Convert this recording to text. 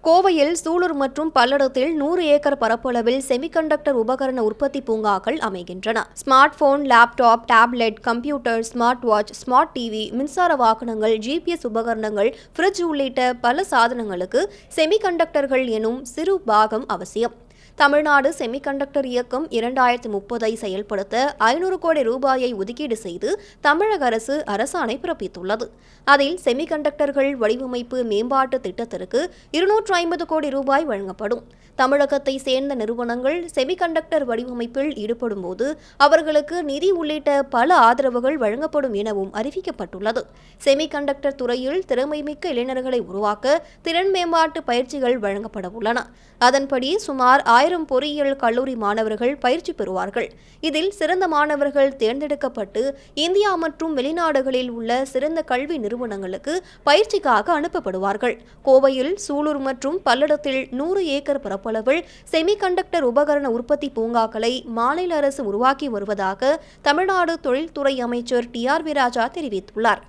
கோவையில் சூலூர் மற்றும் பல்லடத்தில் 100 ஏக்கர் பரப்பளவில் செமிகண்டக்டர் உபகரண உற்பத்தி பூங்காக்கள் அமைகின்றன. Smart phone, laptop, tablet, computer, smart watch, smart TV, மின்சார வாகனங்கள், GPS உபகரணங்கள், ஃப்ரிட்ஜ் உள்ளிட்ட பல சாதனங்களுக்கு செமிகண்டக்டர்கள் எனும் சிறு பாகம் அவசியம். தமிழ்நாடு செமிகண்டக்டர் இயக்கம் 2030 செயல்படுத்த 500 கோடி ரூபாயை ஒதுக்கீடு செய்து தமிழக அரசு அரசாணை பிறப்பித்துள்ளது. அதில் செமிகண்டக்டர்கள் வடிவமைப்பு மேம்பாட்டு திட்டத்திற்கு 250 கோடி ரூபாய் வழங்கப்படும். தமிழகத்தை சேர்ந்த நிறுவனங்கள் செமிகண்டக்டர் வடிவமைப்பில் ஈடுபடும் போது அவர்களுக்கு நிதி உள்ளிட்ட பல ஆதரவுகள் வழங்கப்படும் எனவும் அறிவிக்கப்பட்டுள்ளது. செமிகண்டக்டர் துறையில் திறமைமிக்க இளைஞர்களை உருவாக்க திறன் மேம்பாட்டு பயிற்சிகள் வழங்கப்பட உள்ளன. அதன்படி சுமார் 1000 பொறியியல் கல்லூரி மாணவர்கள் பயிற்சி பெறுவார்கள். இதில் சிறந்த மாணவர்கள் தேர்ந்தெடுக்கப்பட்டு இந்தியா மற்றும் வெளிநாடுகளில் உள்ள சிறந்த கல்வி நிறுவனங்களுக்கு பயிற்சிக்காக அனுப்பப்படுவார்கள். கோவையில் சூலூர் மற்றும் பல்லடத்தில் 100 ஏக்கர் பரப்பளவில் செமிகண்டக்டர் உபகரண உற்பத்தி பூங்காக்களை மாநில அரசு உருவாக்கி வருவதாக தமிழ்நாடு தொழில்துறை அமைச்சர் TRV ராஜா தெரிவித்துள்ளார்.